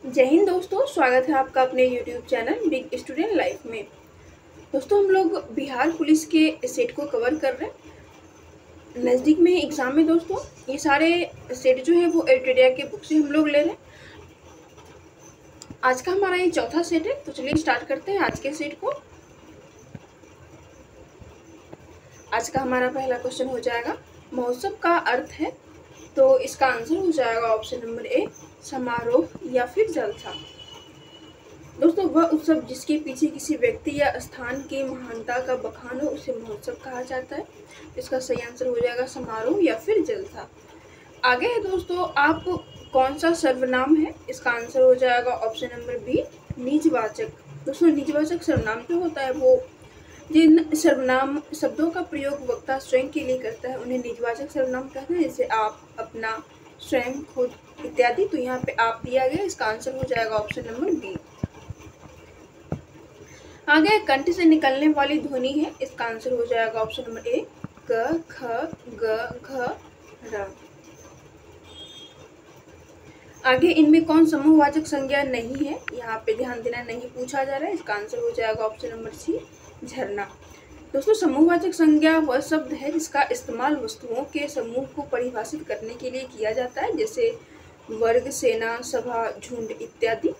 जय हिंद दोस्तों, स्वागत है आपका अपने YouTube channel big student life में। दोस्तों, हम लोग बिहार पुलिस के सेट को कवर कर रहे हैं। नज़दीक में एग्ज़ाम में दोस्तों ये सारे सेट जो है वो एडिटोरिया के बुक से हम लोग ले रहे हैं। आज का हमारा ये चौथा सेट है, तो चलिए स्टार्ट करते हैं आज के सेट को। आज का हमारा पहला क्वेश्चन हो जाएगा, महोत्सव का अर्थ है, तो इसका आंसर हो जाएगा ऑप्शन नंबर ए, समारोह या फिर जलसा। दोस्तों, वह उत्सव जिसके पीछे किसी व्यक्ति या स्थान की महानता का बखान हो उसे महोत्सव कहा जाता है। इसका सही आंसर हो जाएगा समारोह या फिर जलसा। आगे है दोस्तों, आप कौन सा सर्वनाम है, इसका आंसर हो जाएगा ऑप्शन नंबर बी, निजवाचक। दोस्तों, निजवाचक सर्वनाम जो होता है वो जिन सर्वनाम शब्दों का प्रयोग वक्ता स्वयं के लिए करता है उन्हें निजवाचक सर्वनाम कहते हैं, जैसे आप, अपना, स्वयं, खुद इत्यादि। तो यहाँ पे आप दिया गया, इसका आंसर हो जाएगा ऑप्शन नंबर बी। आगे कंठ से निकलने वाली ध्वनि है, इसका आंसर हो जाएगा ऑप्शन नंबर ए, क, ख, ग, घ, र। आगे इनमें कौन समूहवाचक संज्ञा नहीं है, यहाँ पे ध्यान देना, नहीं पूछा जा रहा है। इसका आंसर हो जाएगा ऑप्शन नंबर सी, झरना। दोस्तों, समूहवाचक संज्ञा वह शब्द है जिसका इस्तेमाल वस्तुओं के समूह को परिभाषित करने के लिए किया जाता है, जैसे वर्ग, सेना, सभा, झुंड इत्यादि।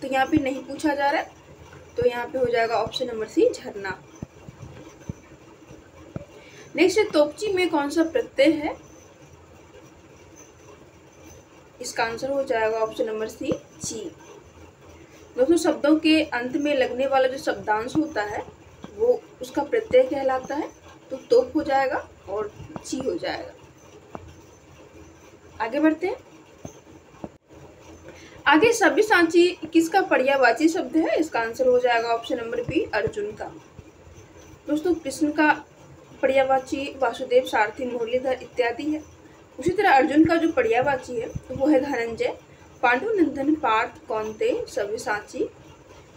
तो यहाँ पे नहीं पूछा जा रहा है, तो यहाँ पे हो जाएगा ऑप्शन नंबर सी, झरना। नेक्स्ट है, तोपची में कौन सा प्रत्यय है, इसका आंसर हो जाएगा ऑप्शन नंबर सी, ची। दोस्तों, शब्दों के अंत में लगने वाला जो शब्दांश होता है वो उसका प्रत्यय कहलाता है, तो तोप हो जाएगा और ची हो जाएगा। आगे बढ़ते हैं। आगे सब्यसाची किसका पर्यायवाची शब्द है, इसका आंसर हो जाएगा ऑप्शन नंबर बी, अर्जुन का। दोस्तों, कृष्ण का पर्यायवाची वासुदेव, सारथी, मुरलीधर इत्यादि है। उसी तरह अर्जुन का जो पर्यायवाची है वो है धनंजय, पांडुनंदन, पार्थ, कौन्तेय, सव्यसाची,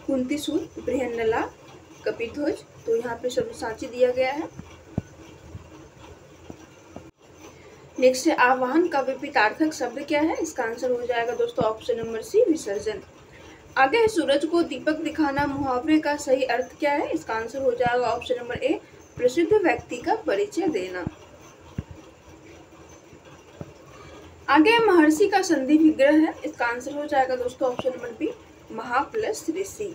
कुंतीसूत, बृहन्नला, कपिध्वज। तो यहाँ पे सव्यसाची दिया गया है। नेक्स्ट है, आवाहन का विपरीतार्थक शब्द क्या है, इसका आंसर हो जाएगा दोस्तों ऑप्शन नंबर सी, विसर्जन। आगे है, सूरज को दीपक दिखाना मुहावरे का सही अर्थ क्या है, इसका आंसर हो जाएगा ऑप्शन नंबर ए, प्रसिद्ध व्यक्ति का परिचय देना। आगे महर्षि का संधि विग्रह है, इसका आंसर हो जाएगा दोस्तों ऑप्शन नंबर बी, महा प्लस ऋषि।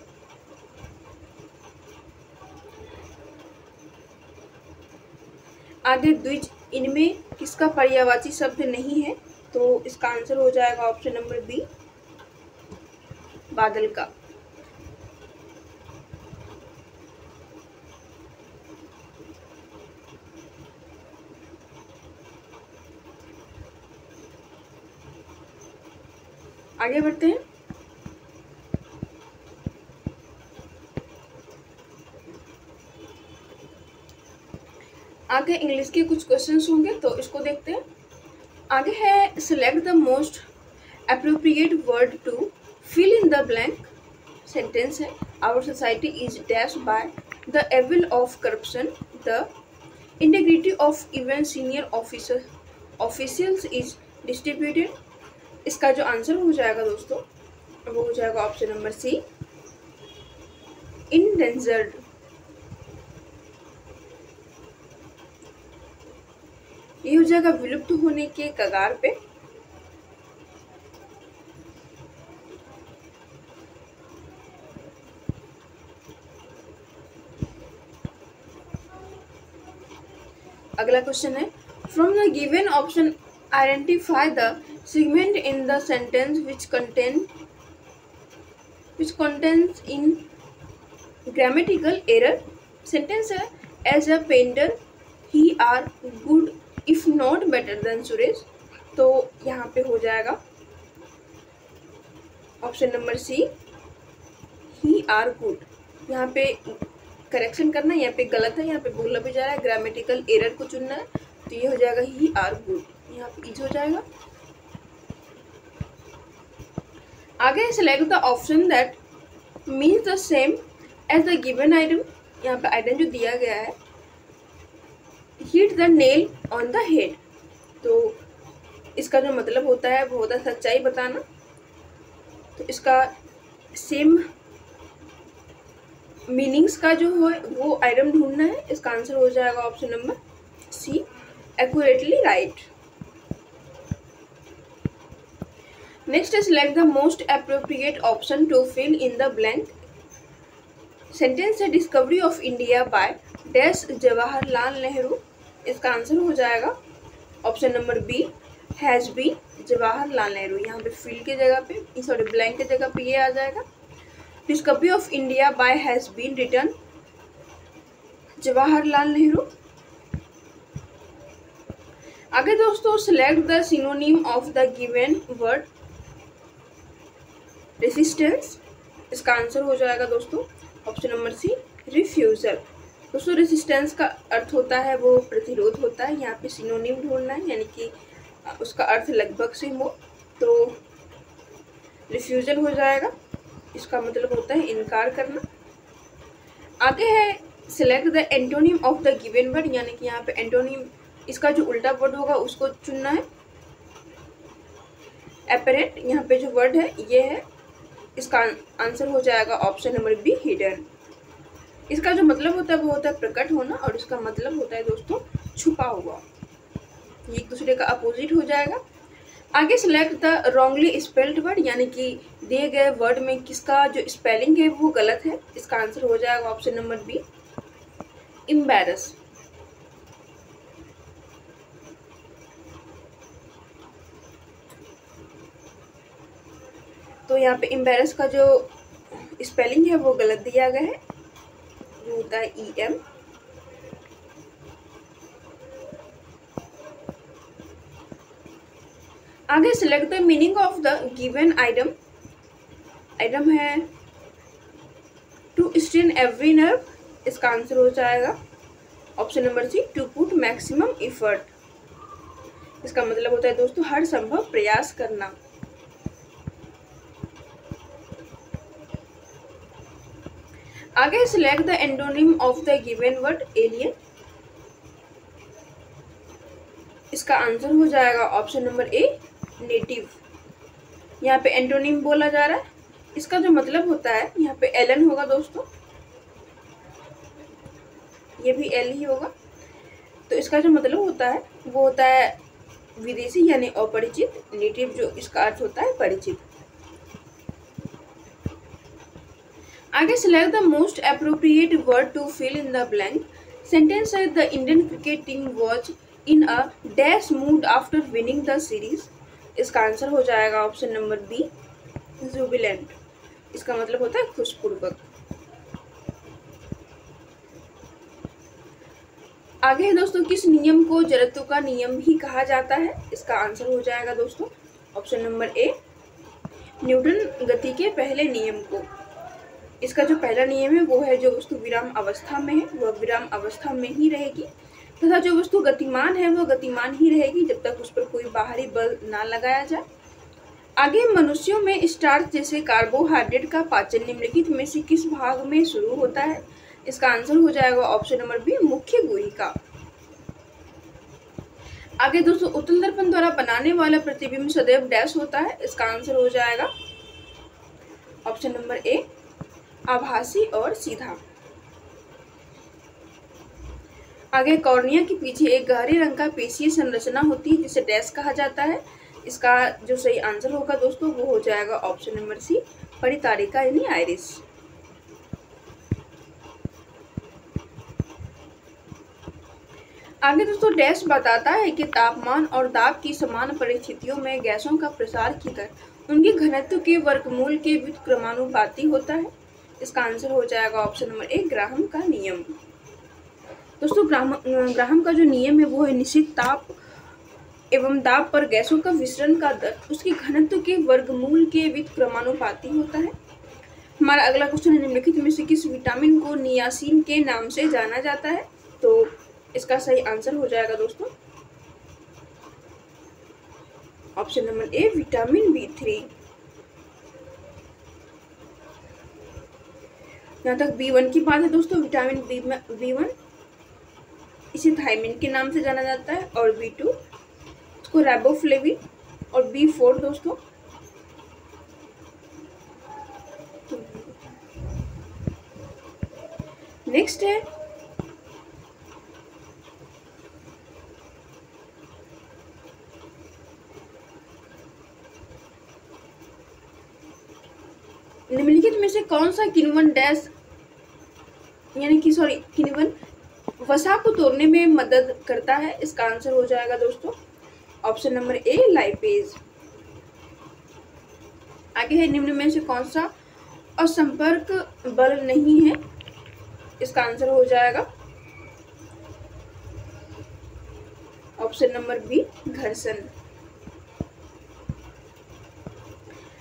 आगे द्विज, इनमें किसका पर्यायवाची शब्द नहीं है, तो इसका आंसर हो जाएगा ऑप्शन नंबर बी, बादल का। आगे बढ़ते हैं। आगे इंग्लिश के कुछ क्वेश्चंस होंगे, तो इसको देखते हैं। आगे है, select the most appropriate word to fill in the blank. Sentence है, our society is dash by the evil of corruption, the integrity of even senior officials is distributed. इसका जो आंसर हो जाएगा दोस्तों वो हो जाएगा ऑप्शन नंबर सी, endangered. ये हो जाएगा विलुप्त होने के कगार पे। अगला क्वेश्चन है, from the given option identify the segment in the sentence which contains in grammatical error. Sentence है, as a painter he are good if not better than Suresh. तो यहाँ पे हो जाएगा option number C, he are good। यहाँ पे correction करना है, यहाँ पे गलत है, यहाँ पे बोलना भी जा रहा है, ग्रामेटिकल एरर को चुनना है, तो ये हो जाएगा he are good, यहाँ पे इज हो जाएगा। आगे select the option that means the same as the given item. यहाँ पे आइटम जो दिया गया है, hit the nail on the head, तो इसका जो मतलब होता है वो होता है सच्चाई बताना। तो इसका सेम मीनिंग्स का जो है वो आइटम ढूंढना है। इसका आंसर हो जाएगा option number C, accurately right. Next is select the most appropriate option to fill in the blank. Sentence है discovery of India by dash Jawaharlal Nehru. इसका आंसर हो जाएगा option number B, has been Jawaharlal Nehru. यहाँ पे फिल की जगह पे, सॉरी ब्लैंक की जगह पे ये आ जाएगा। Discovery of India by has been written Jawaharlal Nehru. आगे दोस्तों select the synonym of the given word resistance. इसका आंसर हो जाएगा दोस्तों ऑप्शन नंबर सी, रिफ्यूजल। दोस्तों रेसिस्टेंस का अर्थ होता है वो प्रतिरोध होता है। यहाँ पे सिनोनिम ढूंढना है, यानी कि उसका अर्थ लगभग सेम हो, तो रिफ्यूजल हो जाएगा। इसका मतलब होता है इनकार करना। आगे है select the antonym of the given word, यानी कि यहाँ पे एंटोनिम इसका जो उल्टा वर्ड होगा उसको चुनना है। एपरेंट यहाँ पे जो वर्ड है ये है, इसका आंसर हो जाएगा ऑप्शन नंबर बी, हिडन। इसका जो मतलब होता है वो होता है प्रकट होना, और इसका मतलब होता है दोस्तों छुपा हुआ। ये एक दूसरे का अपोजिट हो जाएगा। आगे select the wrongly spelled word, यानी कि दिए गए वर्ड में किसका जो स्पेलिंग है वो गलत है। इसका आंसर हो जाएगा ऑप्शन नंबर बी, एम्बैरस। तो यहाँ पे एम्बैरस का जो स्पेलिंग है वो गलत दिया गया है, वो होता है EM। आगे select the meaning of the given item. Item है टू स्ट्रेन एवरी नर्व। इसका आंसर हो जाएगा option number C, to put maximum effort. इसका मतलब होता है दोस्तों हर संभव प्रयास करना। आगे select the antonym of the given word alien. इसका आंसर हो जाएगा ऑप्शन नंबर ए, नेटिव। यहाँ पे एंटोनिम बोला जा रहा है, इसका जो मतलब होता है यहाँ पे एलन होगा दोस्तों, ये भी एल ही होगा। तो इसका जो मतलब होता है वो होता है विदेशी यानी अपरिचित। नेटिव जो इसका अर्थ होता है परिचित। आगे select the most appropriate word to fill in the blank. Sentence है the Indian cricket team was in a dash mood after winning the series. इसका आंसर हो जाएगा ऑप्शन नंबर बी, जुबिलेंट। इसका मतलब होता है खुशपूर्वक। आगे है दोस्तों किस नियम को जड़त्व का नियम ही कहा जाता है। इसका आंसर हो जाएगा दोस्तों ऑप्शन नंबर ए, न्यूटन गति के पहले नियम को। इसका जो पहला नियम है वो है जो वस्तु विराम अवस्था में है वह विराम अवस्था में ही रहेगी, तथा जो वस्तु गतिमान है वह गतिमान ही रहेगी जब तक उस पर कोई बाहरी बल ना लगाया जाए। आगे मनुष्यों में स्टार्च जैसे कार्बोहाइड्रेट का पाचन निम्नलिखित में से किस भाग में शुरू होता है। इसका आंसर हो जाएगा ऑप्शन नंबर बी, मुख्य गुहिका। आगे दोस्तों उत्तल दर्पण द्वारा बनाने वाला प्रतिबिंब सदैव डैश होता है। इसका आंसर हो जाएगा ऑप्शन नंबर ए, आभासी और सीधा। आगे कॉर्निया के पीछे एक गहरे रंग का पेशीय संरचना होती है जिसे डैश कहा जाता है। इसका जो सही आंसर होगा दोस्तों वो हो जाएगा ऑप्शन नंबर सी, परितारिका यानी आइरिस। आगे दोस्तों डैश बताता है कि तापमान और दाब की समान परिस्थितियों में गैसों का प्रसार की दर उनके घनत्व के वर्गमूल के व्युत्क्रमानुपाती होता है। इसका आंसर हो जाएगा ऑप्शन नंबर ए, ग्राहम का नियम। दोस्तों ग्राहम का जो नियम है वो है निश्चित ताप एवं दाब पर गैसों का विसरण का दर उसके घनत्व के वर्गमूल के व्युत्क्रमानुपाती होता है। हमारा अगला क्वेश्चन है निम्नलिखित में से किस विटामिन को नियासिन के नाम से जाना जाता है। तो इसका सही आंसर हो जाएगा दोस्तों option number A, vitamin B3। यहाँ तक B1 की बात है दोस्तों, विटामिन B1 इसे थायमिन के नाम से जाना जाता है, और B2 इसको राइबोफ्लेविन, और B4 दोस्तों नेक्स्ट है निम्नलिखित में से कौन सा किण्वन डैश यानी कि किण्वन वसा को तोड़ने में मदद करता है? इसका आंसर हो जाएगा दोस्तों ऑप्शन नंबर ए लाइपेज। आगे है निम्न में से कौन सा असंपर्क बल नहीं है? इसका आंसर हो जाएगा ऑप्शन नंबर बी घर्षण।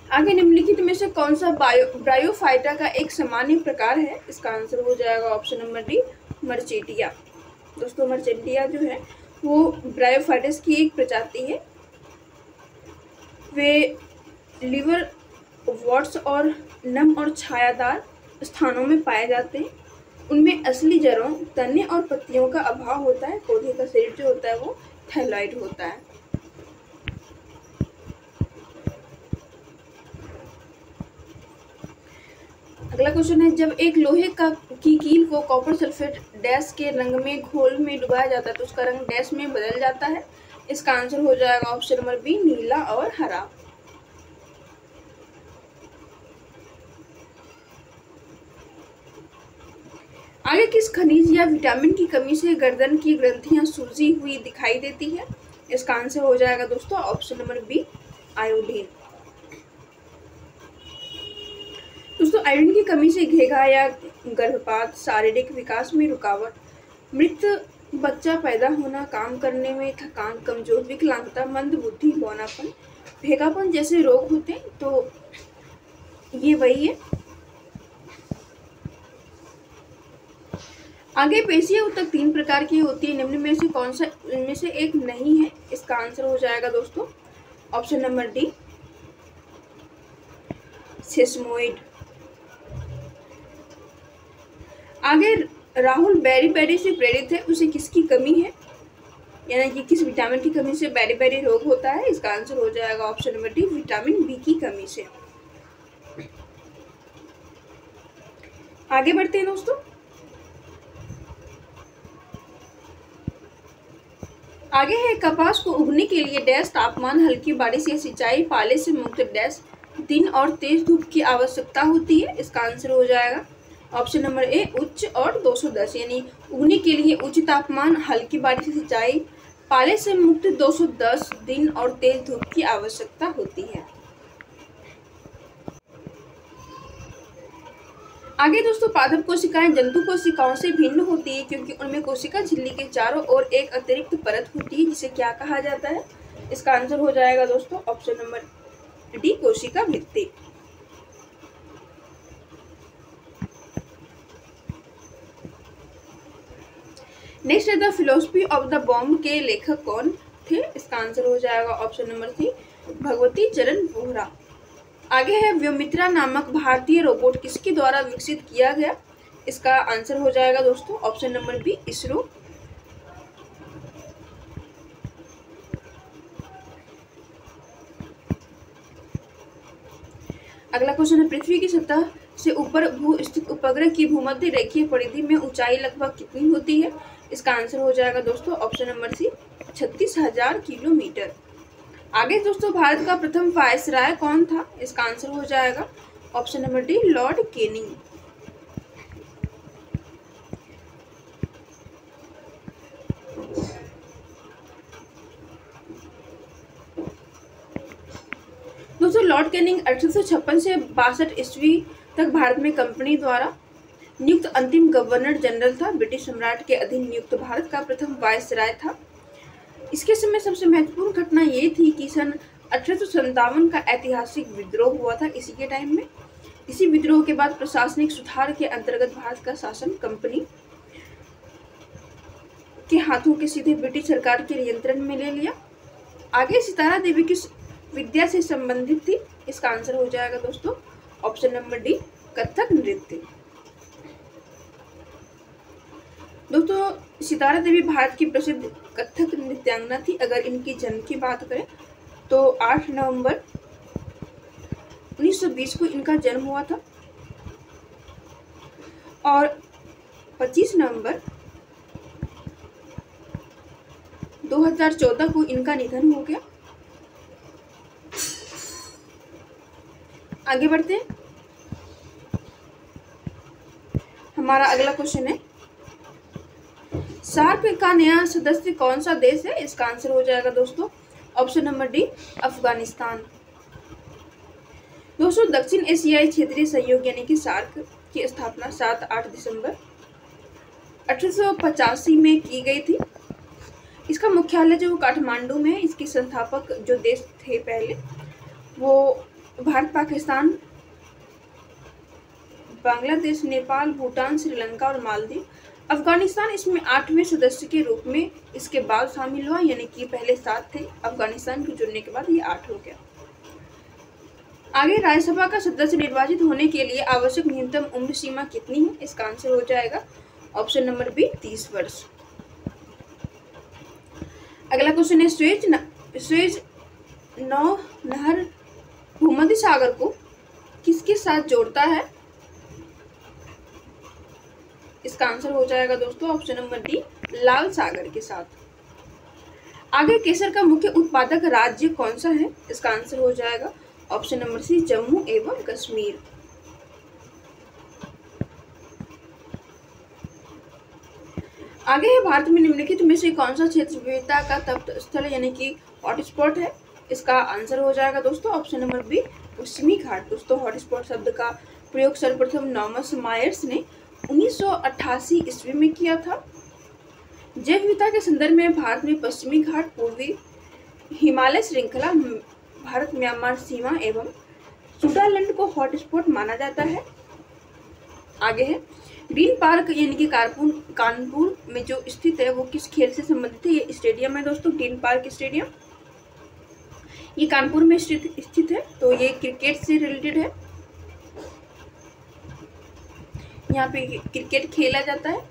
आगे निम्नलिखित में से कौन सा ब्रायोफाइटा का एक सामान्य प्रकार है? इसका आंसर हो जाएगा ऑप्शन नंबर डी मर्चेटिया। दोस्तों मर्चेटिया जो है वो ब्रायोफाइटस की एक प्रजाति है। वे लिवर वॉट्स और नम और छायादार स्थानों में पाए जाते हैं। उनमें असली जड़ों, तने और पत्तियों का अभाव होता है। पौधे का शरीर जो होता है वो थैलॉइड होता है। अगला क्वेश्चन है जब एक लोहे की कील को कॉपर सल्फेट डैश के रंग में घोल में डुबाया जाता है तो उसका रंग डैश में बदल जाता है? इसका आंसर हो जाएगा ऑप्शन नंबर बी नीला और हरा। आगे किस खनिज या विटामिन की कमी से गर्दन की ग्रंथियां सूजी हुई दिखाई देती है? इसका आंसर हो जाएगा दोस्तों ऑप्शन नंबर बी आयोडीन। दोस्तों आयोडीन की कमी से घेघा या गर्भपात, शारीरिक विकास में रुकावट, मृत बच्चा पैदा होना, काम करने में थकान, कमजोर, विकलांगता, मंद बुद्धि, बौनापन, भेगापन जैसे रोग होते हैं। तो ये वही है। आगे पेशियां ऊतक 3 प्रकार की होती है। निम्न में से कौन सा इनमें से एक नहीं है? इसका आंसर हो जाएगा दोस्तों ऑप्शन नंबर डी सेस्मोइड। आगे राहुल बेरी से प्रेरित है, उसे किसकी कमी है? यानी कि किस विटामिन की कमी से बेरी रोग होता है? इसका आंसर हो जाएगा option number D vitamin B की कमी से। आगे बढ़ते हैं दोस्तों। आगे है कपास को उगने के लिए डैश तापमान, हल्की बारिश या सिंचाई, पाले से मुक्त डैश दिन और तेज धूप की आवश्यकता होती है? इसका आंसर हो जाएगा ऑप्शन नंबर ए उच्च और 210। यानी उगने के लिए उच्च तापमान, हल्की बारिश से सिंचाई, पाले से मुक्त 210 दिन और तेज धूप की आवश्यकता होती है। आगे दोस्तों पादप कोशिकाएं जंतु कोशिकाओं से भिन्न होती है क्योंकि उनमें कोशिका झिल्ली के चारों ओर एक अतिरिक्त परत होती है जिसे क्या कहा जाता है? इसका आंसर हो जाएगा दोस्तों ऑप्शन नंबर डी कोशिका भित्ति। नेक्स्ट है the philosophy of the bomb के लेखक कौन थे? इसका आंसर हो जाएगा ऑप्शन नंबर सी भगवती चरण वोहरा। आगे है व्योमित्रा नामक भारतीय रोबोट किसके द्वारा विकसित किया गया? इसका आंसर हो जाएगा दोस्तों ऑप्शन नंबर बी इसरो। अगला क्वेश्चन है पृथ्वी की सतह से ऊपर भू स्थित उपग्रह की भूमध्य रेखीय परिधि में ऊंचाई लगभग कितनी होती है? इसका आंसर हो जाएगा दोस्तों ऑप्शन नंबर सी 36,000 किलोमीटर। आगे दोस्तों भारत का प्रथम वायसराय कौन था? इसका आंसर हो जाएगा option number D Lord Canning. दोस्तों लॉर्ड केनिंग 1856 से 62 ईस्वी तक भारत में कंपनी द्वारा नियुक्त अंतिम गवर्नर जनरल था। ब्रिटिश सम्राट के अधीन नियुक्त भारत का प्रथम वायसराय था। इसके समय सबसे महत्वपूर्ण घटना ये थी कि सन 1857 का ऐतिहासिक विद्रोह हुआ था इसी के टाइम में। इसी विद्रोह के बाद प्रशासनिक सुधार के अंतर्गत भारत का शासन कंपनी के हाथों के सीधे ब्रिटिश सरकार के नियंत्रण में ले लिया। आगे सितारा देवी किस विद्या से संबंधित थी? इसका आंसर हो जाएगा दोस्तों ऑप्शन नंबर डी कथक नृत्य। दोस्तों सितारा देवी भारत की प्रसिद्ध कथक नृत्यांगना थी। अगर इनकी जन्म की बात करें तो 8 नवंबर 1920 को इनका जन्म हुआ था और 25 नवंबर 2014 को इनका निधन हो गया। आगे बढ़ते हैं। हमारा अगला क्वेश्चन है, सार्क का नया सदस्य कौन सा देश है? इसका आंसर हो जाएगा दोस्तों ऑप्शन नंबर डी, अफगानिस्तान। दोस्तों, दक्षिण एशियाई क्षेत्रीय सहयोग यानी कि सार्क की स्थापना 7-8 दिसंबर 1885 में की गई थी। इसका मुख्यालय जो काठमांडू में है। इसके संस्थापक जो देश थे पहले वो भारत, पाकिस्तान, बांग्लादेश, नेपाल, भूटान, श्रीलंका और मालदीव। अफगानिस्तान इसमें 8वें सदस्य के रूप में इसके बाद शामिल हुआ, यानी कि पहले 7 थे, अफगानिस्तान के जुड़ने के बाद ये 8 हो गया। आगे, राज्यसभा का सदस्य निर्वाचित होने के लिए आवश्यक न्यूनतम उम्र सीमा कितनी है? इसका आंसर हो जाएगा ऑप्शन नंबर बी, 30 वर्ष। अगला क्वेश्चन है, स्वेज नौ नहर भूमध्य सागर को किसके साथ जोड़ता है? इसका आंसर हो जाएगा दोस्तों ऑप्शन नंबर डी, लाल सागर के साथ। आगे, केसर का मुख्य उत्पादक राज्य कौन सा है? इसका आंसर हो जाएगा ऑप्शन नंबर सी, जम्मू एवं कश्मीर। आगे है, भारत में निम्नलिखित में से कौन सा क्षेत्र विविधता का तप्त स्थल यानी कि हॉटस्पॉट है? इसका आंसर हो जाएगा दोस्तों ऑप्शन नंबर बी, पश्चिमी घाट। दोस्तों, हॉटस्पॉट शब्द का प्रयोग सर्वप्रथम नॉमस मायर्स ने 1988 ईस्वी में किया था। जैव विविधता के संदर्भ में भारत में पश्चिमी घाट, पूर्वी हिमालय श्रृंखला, भारत म्यांमार सीमा एवं सुडालैंड को हॉटस्पॉट माना जाता है। आगे है, ग्रीन पार्क यानी कि कानपुर में जो स्थित है वो किस खेल से संबंधित है? ये स्टेडियम है दोस्तों, ग्रीन पार्क स्टेडियम। ये कानपुर में स्थित है, तो ये क्रिकेट से रिलेटेड है। यहाँ पे क्रिकेट खेला जाता है।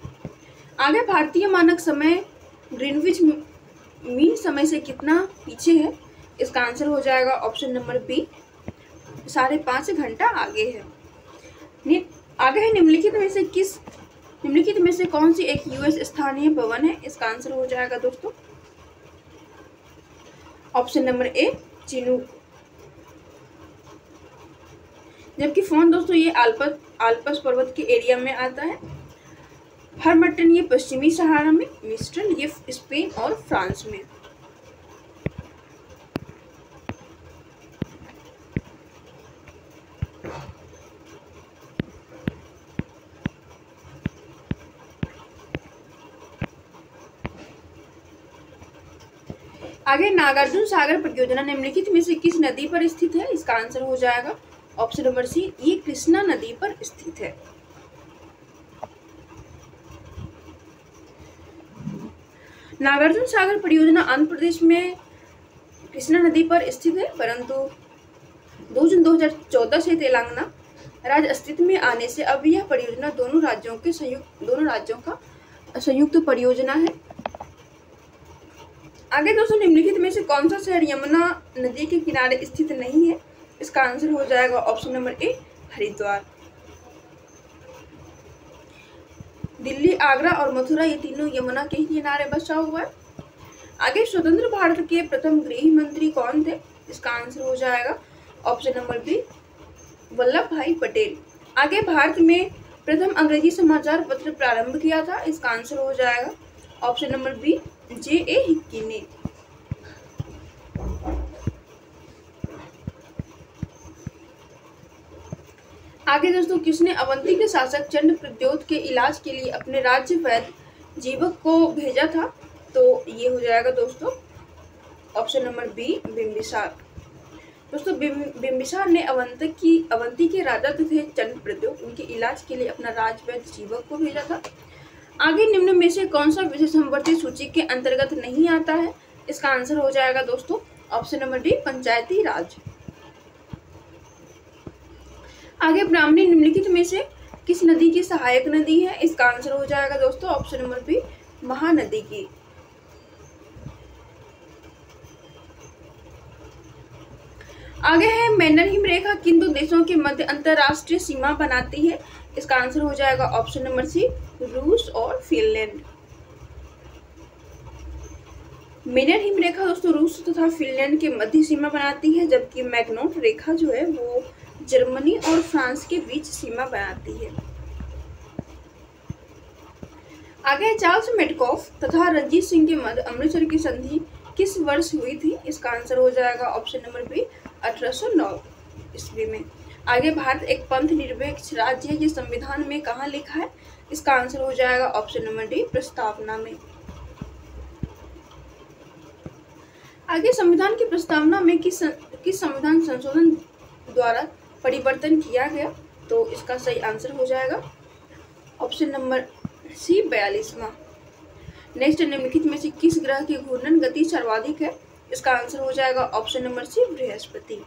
आगे, भारतीय मानक समय ग्रीनविच मीन समय से कितना पीछे है? इसका आंसर हो जाएगा ऑप्शन नंबर बी, 5.5 घंटा आगे है। आगे है, निम्नलिखित में से कौन सी एक यूएस स्थानीय भवन है? इसका आंसर हो जाएगा दोस्तों ऑप्शन नंबर ए, चिनूक। जबकि फोन दोस्तों ये आल्पस पर्वत के एरिया में आता है। हरमट्टन ये पश्चिमी सहारा में, मिस्ट्रल ये स्पेन और फ्रांस में। आगे, नागार्जुन सागर परियोजना निम्नलिखित में से किस नदी पर स्थित है? इसका आंसर हो जाएगा ऑप्शन नंबर सी, ये कृष्णा नदी पर स्थित है। नागार्जुन सागर परियोजना आंध्र प्रदेश में कृष्णा नदी पर स्थित है, परंतु 2 जून 2014 से तेलंगाना राज्य अस्तित्व में आने से अब यह परियोजना दोनों राज्यों का संयुक्त परियोजना है। आगे दोस्तों, निम्नलिखित में से कौन सा शहर यमुना नदी के किनारे स्थित नहीं है? इसका आंसर हो जाएगा option number A, Haridwar. Delhi, Agra और मथुरा ये तीनों यमुना के किनारे बसा हुआ है। आगे, स्वतंत्र भारत के प्रथम गृह मंत्री कौन थे? इसका आंसर हो जाएगा ऑप्शन नंबर बी, वल्लभ भाई पटेल। आगे, भारत में प्रथम अंग्रेजी समाचार पत्र प्रारंभ किया था? इसका आंसर हो जाएगा option number B, J.A. Hickey ने। आगे दोस्तों, किसने अवंती के शासक चंड प्रद्योत के इलाज के लिए अपने राज्य वैद्य जीवक को भेजा था? तो ये हो जाएगा दोस्तों ऑप्शन नंबर बी, बिंबिसार। दोस्तों, बिंबिसार ने अवंती के राजा थे चंड प्रद्योत, उनके इलाज के लिए अपना राज्य वैद्य जीवक को भेजा था। आगे, निम्न में से कौन सा विषय संवर्ती सूची के अंतर्गत नहीं आता है? इसका आंसर हो जाएगा दोस्तों ऑप्शन नंबर डी, पंचायती राज। आगे, ब्राह्मणी निम्नलिखित में से किस नदी की सहायक नदी है? इसका आंसर हो जाएगा दोस्तों ऑप्शन नंबर बी, महानदी की। आगे है मैनर हिमरेखा किन दो देशों के मध्य अंतरराष्ट्रीय सीमा बनाती है? इसका आंसर हो जाएगा ऑप्शन नंबर सी, रूस और फिनलैंड। मैनर हिमरेखा दोस्तों रूस तथा फिनलैंड के मध्य सीमा बनाती है, जबकि मैग्नोट रेखा जो है वो जर्मनी और फ्रांस के बीच सीमा बनाती है। आगे चार्ल्स मेडकॉफ तथा रणजीत सिंह के मध्य अमृतसर की संधि किस वर्ष हुई थी? इसका आंसर हो जाएगा ऑप्शन नंबर बी, 1809 ईस्वी में। आगे भारत एक पंथ निरपेक्ष राज्य है, ये संविधान में कहाँ लिखा है? इसका आंसर हो जाएगा ऑप्शन नंबर डी, प्रस्तावना में। आगे संविधान की प्रस्तावना में किस संविधान संशोधन द्वारा परिवर्तन किया गया? तो इसका सही आंसर हो जाएगा ऑप्शन नंबर सी, 42वां। नेक्स्ट, निम्नलिखित में से किस ग्रह की घूर्णन गति सर्वाधिक है? इसका आंसर हो जाएगा ऑप्शन नंबर सी, बृहस्पति।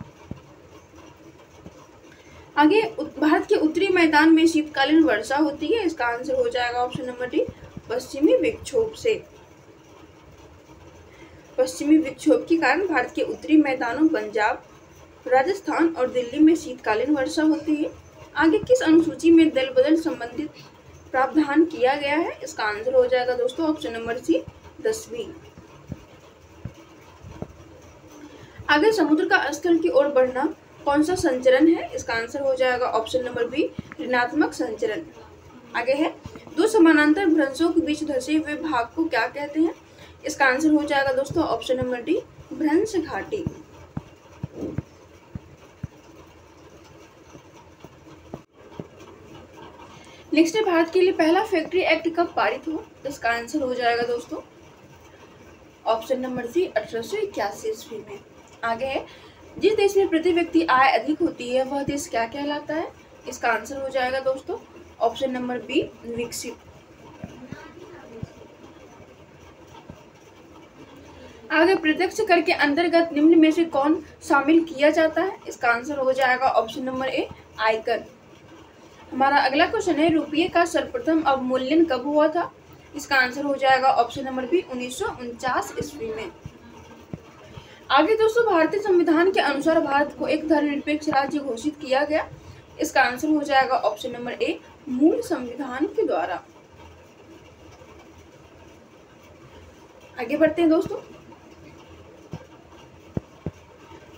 आगे भारत के उत्तरी मैदान में शीतकालीन वर्षा होती है, इसका आंसर हो जाएगा ऑप्शन नंबर डी, पश्चिमी विक्षोभ से। पश्चिमी विक्षोभ के कारण भारत के उत्तरी मैदानों पंजाब, राजस्थान और दिल्ली में शीतकालीन वर्षा होती है। आगे किस अनुसूची में दल बदल संबंधित प्रावधान किया गया है? इसका आंसर हो जाएगा दोस्तों ऑप्शन नंबर सी, 10वीं। आगे समुद्र का स्थल की ओर बढ़ना कौन सा संचरण है? इसका आंसर हो जाएगा ऑप्शन नंबर बी, ऋणात्मक संचरण। आगे है दो समानांतर भ्रंशों के बीच धसे हुए भाग को क्या कहते हैं? इसका आंसर हो जाएगा दोस्तों ऑप्शन नंबर डी, भ्रंश घाटी। नेक्स्ट है भारत के लिए पहला फैक्ट्री एक्ट कब पारित हुआ? इसका आंसर हो जाएगा दोस्तों ऑप्शन नंबर सी, 1881 ईस्वी में। आगे है जिस देश में प्रति व्यक्ति आय अधिक होती है वह देश क्या कहलाता है? इसका आंसर हो जाएगा दोस्तों ऑप्शन नंबर बी, विकसित। आगे प्रत्यक्ष कर के अंतर्गत निम्न में से कौन शामिल किया जाता है? इसका आंसर हो जाएगा ऑप्शन नंबर ए, आयकर। हमारा अगला क्वेश्चन है रुपये का सर्वप्रथम अवमूल्यन कब हुआ था? इसका आंसर हो जाएगा ऑप्शन नंबर बी, 1949 ईस्वी में। आगे दोस्तों भारतीय संविधान के अनुसार भारत को एक धर्मनिरपेक्ष राज्य घोषित किया गया, इसका आंसर हो जाएगा ऑप्शन नंबर ए, मूल संविधान के द्वारा। आगे बढ़ते हैं दोस्तों।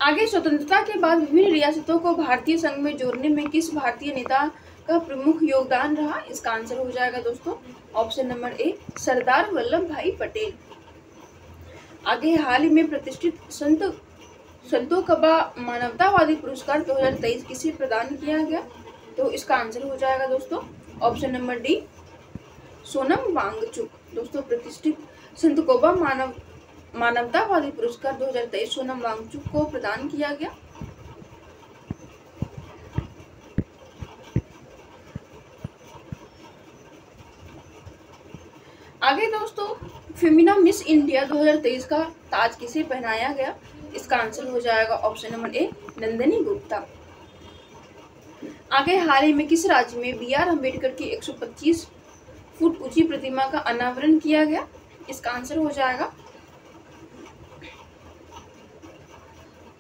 आगे स्वतंत्रता के बाद विभिन्न रियासतों को भारतीय संघ में जोड़ने में किस भारतीय नेता का प्रमुख योगदान रहा? इसका आंसर हो जाएगा दोस्तों option number A, Sardar Vallabh भाई पटेल। आगे हाल ही में प्रतिष्ठित संतों कबा मानवतावादी पुरस्कार 2023 किसे प्रदान किया गया? तो इसका आंसर हो जाएगा दोस्तों option number D, Sonam Wangchuk. दोस्तों प्रतिष्ठित संत कोबा मानवतावादी पुरस्कार 2023 सोनम वांगचुक को प्रदान किया गया। आगे दोस्तों फेमिना मिस इंडिया 2023 का ताज किसे पहनाया गया? इसका आंसर हो जाएगा option number A, Nandini Gupta. आगे हाल ही में किस राज्य में BR अम्बेडकर की 125 फुट ऊंची प्रतिमा का अनावरण किया गया? इसका आंसर हो जाएगा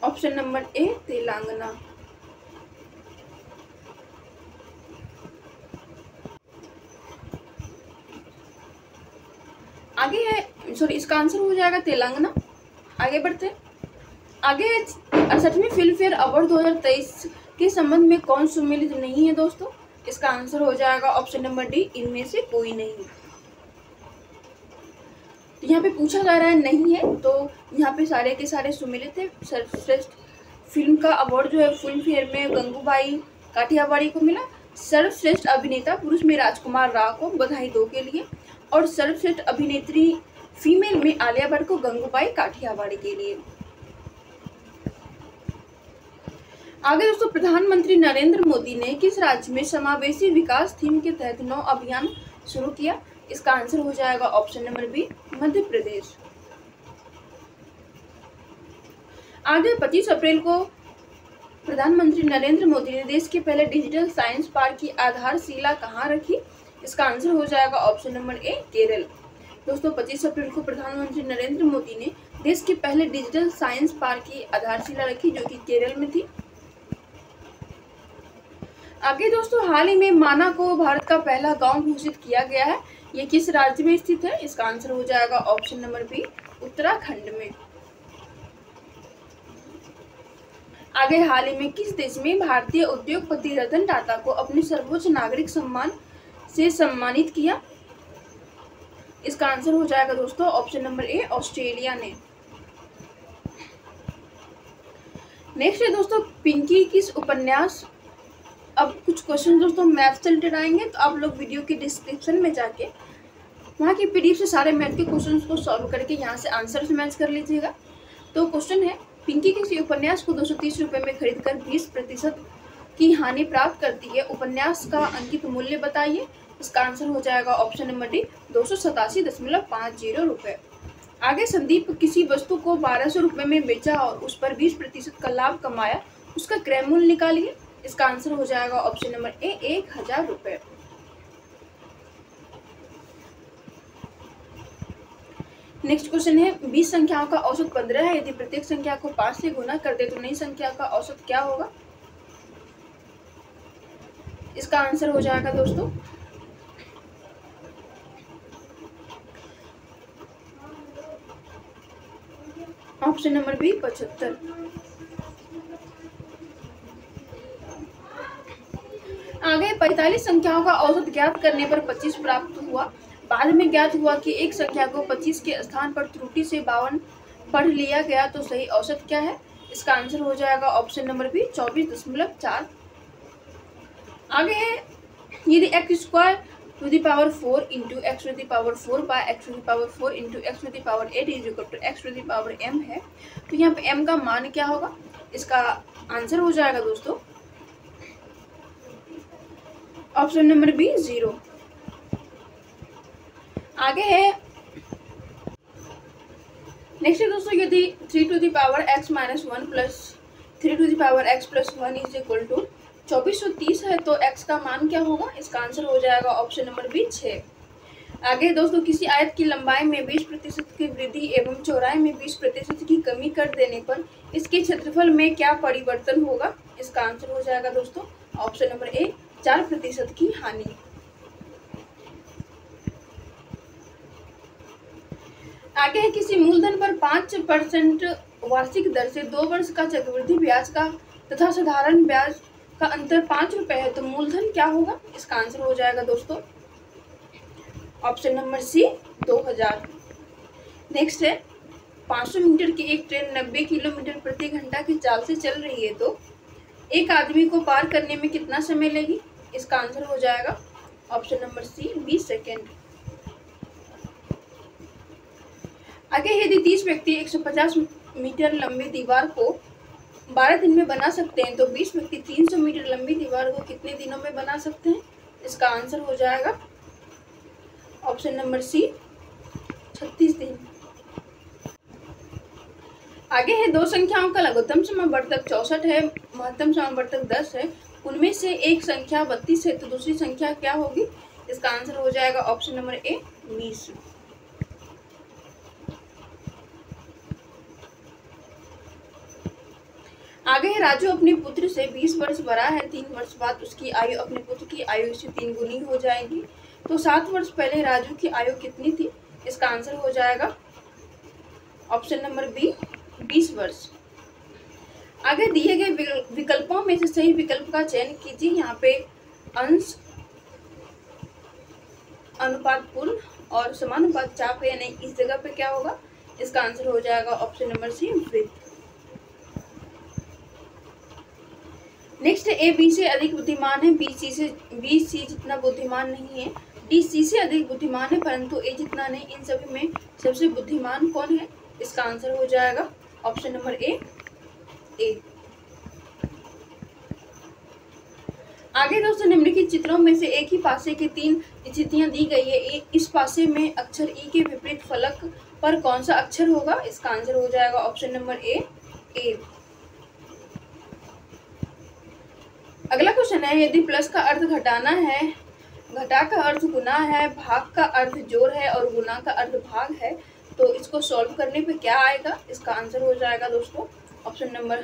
ऑप्शन नंबर ए, तेलंगाना। आगे है इसका आंसर हो जाएगा तेलंगाना। आगे बढ़ते आगे 68वें फिल्म फेयर अवार्ड 2023 के संबंध में कौन सम्मिलित नहीं है दोस्तों? इसका आंसर हो जाएगा ऑप्शन नंबर डी, इनमें से कोई नहीं। तो यहाँ पे पूछा जा रहा है नहीं है, तो यहाँ पे सारे के सारे सम्मिलित है। सर्वश्रेष्ठ फिल्म का अवार्ड जो है फिल्म फेयर में गंगूबाई काठियावाड़ी को मिला। सर्वश्रेष्ठ अभिनेता पुरुष में राजकुमार राव को बधाई दो के लिए, और सर्वश्रेष्ठ अभिनेत्री फीमेल में आलिया भट्ट को गंगूबाई काठियावाड़ी के लिए। आगे दोस्तों प्रधानमंत्री नरेंद्र मोदी ने किस राज्य में समावेशी विकास थीम के तहत 9 अभियान शुरू किया? इसका आंसर हो जाएगा option number B, Madhya Pradesh. आगे 25 अप्रैल को प्रधानमंत्री नरेंद्र मोदी ने देश के पहले डिजिटल साइंस पार्क की आधारशिला कहाँ रखी? इसका आंसर हो जाएगा ऑप्शन नंबर ए, केरल। दोस्तों 25 अप्रैल को प्रधानमंत्री नरेंद्र मोदी ने देश के पहले डिजिटल साइंस पार्क की आधारशिला रखी, जो कि केरल में थी। आगे दोस्तों, हाल ही में माना को भारत का पहला गांव घोषित किया गया है। ये किस राज्य में स्थित है? इसका आंसर हो जाएगा ऑप्शन नंबर बी, उत्तराखंड में। आगे, हाल ही में किस देश में भारतीय उद्योगपति रतन टाटा को अपने सर्वोच्च नागरिक सम्मान से सम्मानित किया? इसका आंसर हो जाएगा दोस्तों ऑप्शन नंबर ए, ऑस्ट्रेलिया ने। नेक्स्ट है दोस्तों, पिंकी किस उपन्यास। अब कुछ क्वेश्चन दोस्तों मैथ से रिलेटेड आएंगे, तो आप लोग वीडियो के डिस्क्रिप्शन में जाके वहाँ की पीडीएफ से सारे मैथ के क्वेश्चंस को सॉल्व करके यहाँ से आंसर से मैच कर लीजिएगा। तो क्वेश्चन है, पिंकी किसी उपन्यास को 230 रुपये में खरीदकर 20% की हानि प्राप्त करती है, उपन्यास का अंकित मूल्य बताइए। इसका आंसर हो जाएगा ऑप्शन नंबर डी, 287.50 रुपये। आगे, संदीप किसी वस्तु को 1200 रुपये में बेचा और उस पर 20% का लाभ कमाया, उसका क्रय मूल्य निकालिए। इसका आंसर हो जाएगा ऑप्शन नंबर ए, 1000 रुपये। नेक्स्ट क्वेश्चन है, 20 संख्याओं का औसत 15 है, यदि प्रत्येक संख्या को 5 से गुना कर दे तो नई संख्या का औसत क्या होगा? इसका आंसर हो जाएगा दोस्तों ऑप्शन नंबर बी, 75। आगे, 45 संख्याओं का औसत ज्ञात करने पर 25 प्राप्त हुआ। बाद में ज्ञात हुआ कि एक संख्या को 25 के स्थान पर त्रुटि से 52 पढ़ लिया गया, तो सही औसत क्या है? इसका आंसर हो जाएगा ऑप्शन नंबर बी, 24.4। आगे है, यदि x² into x⁴ by x⁴ into x⁴ is equal to x⁴m है, तो यहाँ पे m का मान क्या होगा? इसका आंसर हो जाएगा दोस्तों ऑप्शन नंबर बी, 0। आगे है, नेक्स्ट है दोस्तों, यदि 3x-1 plus 3x+1 is equal to 2430 है, तो x का मान क्या होगा? इसका आंसर हो जाएगा ऑप्शन नंबर बी, 6। आगे दोस्तों, किसी आयत की लंबाई में 20% की वृद्धि एवं चौड़ाई में 20% की कमी कर देने पर इसके क्षेत्रफल में क्या परिवर्तन होगा? इसका आंसर हो जाएगा दोस्तों ऑप्शन नंबर ए, 4% की हानि। आगे है, किसी मूलधन पर 5% वार्षिक दर से 2 वर्ष का चक्रवृद्धि ब्याज का तथा साधारण ब्याज का अंतर 5 रुपए है, तो मूलधन क्या होगा? इसका आंसर हो जाएगा दोस्तों ऑप्शन नंबर सी, 2000। नेक्स्ट है, 500 मीटर की एक ट्रेन 90 किलोमीटर प्रति घंटा की चाल से चल रही है, तो एक आदमी को पार करने में कितना समय लेगी? इसका आंसर हो जाएगा ऑप्शन नंबर सी, 20 सेकेंड। आगे, यदि 30 व्यक्ति 150 मीटर लंबी दीवार को 12 दिन में बना सकते हैं, तो 20 व्यक्ति 300 मीटर लंबी दीवार को कितने दिनों में बना सकते हैं? इसका आंसर हो जाएगा ऑप्शन नंबर सी, 36 दिन। आगे है, 2 संख्याओं का लघुत्तम समावर्तक 64 है, महत्तम समावर्तक 10 है, उनमें से एक संख्या 32 है, तो दूसरी संख्या क्या होगी? इसका आंसर हो जाएगा ऑप्शन नंबर ए, 20। आगे है, राजू अपने पुत्र से 20 वर्ष बड़ा है, 3 वर्ष बाद उसकी आयु अपने पुत्र की आयु से 3 गुनी हो जाएगी, तो 7 वर्ष पहले राजू की आयु कितनी थी? इसका आंसर हो जाएगा ऑप्शन नंबर बी, 20 वर्ष। आगे दिए गए विकल्पों में से सही विकल्प का चयन कीजिए। यहाँ पे अंश, अनुपात पूर्ण और समानुपात चाप है, यानी इस जगह पे क्या होगा? इसका आंसर हो जाएगा ऑप्शन नंबर सी, वृत्त। नेक्स्ट, ए बी से अधिक बुद्धिमान है, बी सी जितना बुद्धिमान नहीं है, डी सी से अधिक बुद्धिमान है परंतु ए जितना नहीं, इन सभी में सबसे बुद्धिमान कौन है? इसका आंसर हो जाएगा ऑप्शन नंबर ए। आगे दोस्तों, निम्नलिखित चित्रों में से एक ही पासे की 3 स्थितियां दी गई है, इस पासे में अक्षर ई के विपरीत फलक पर कौन सा अक्षर होगा? इसका आंसर हो जाएगा ऑप्शन नंबर ए। अगला क्वेश्चन है, यदि प्लस का अर्थ घटाना है, घटा का अर्थ गुना है, भाग का अर्थ जोड़ है और गुना का अर्थ भाग है, तो इसको सॉल्व करने पे क्या आएगा, इसका आंसर हो जाएगा दोस्तों ऑप्शन नंबर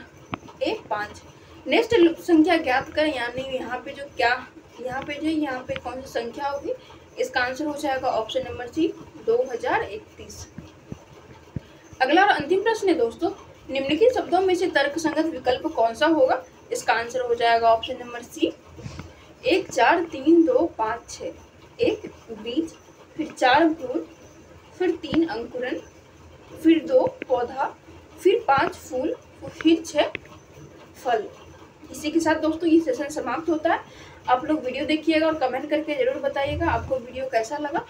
ए 5। नेक्स्ट संख्या ज्ञात करें, यानी यहाँ पे कौन सी संख्या होगी, इसका आंसर हो जाएगा ऑप्शन नंबर सी 2031। अगला और अंतिम प्रश्न है दोस्तों, निम्नलिखित शब्दों में से तर्कसंगत विकल्प कौन सा होगा, इसका आंसर हो जाएगा ऑप्शन नंबर सी 1 4 3 2 5 6। 1 बीज, फिर 4 भ्रूण, फिर 3 अंकुरन, फिर 2 पौधा, फिर 5 फूल, फिर 6 फल। इसी के साथ दोस्तों ये सेशन समाप्त होता है। आप लोग वीडियो देखिएगा और कमेंट करके जरूर बताइएगा आपको वीडियो कैसा लगा।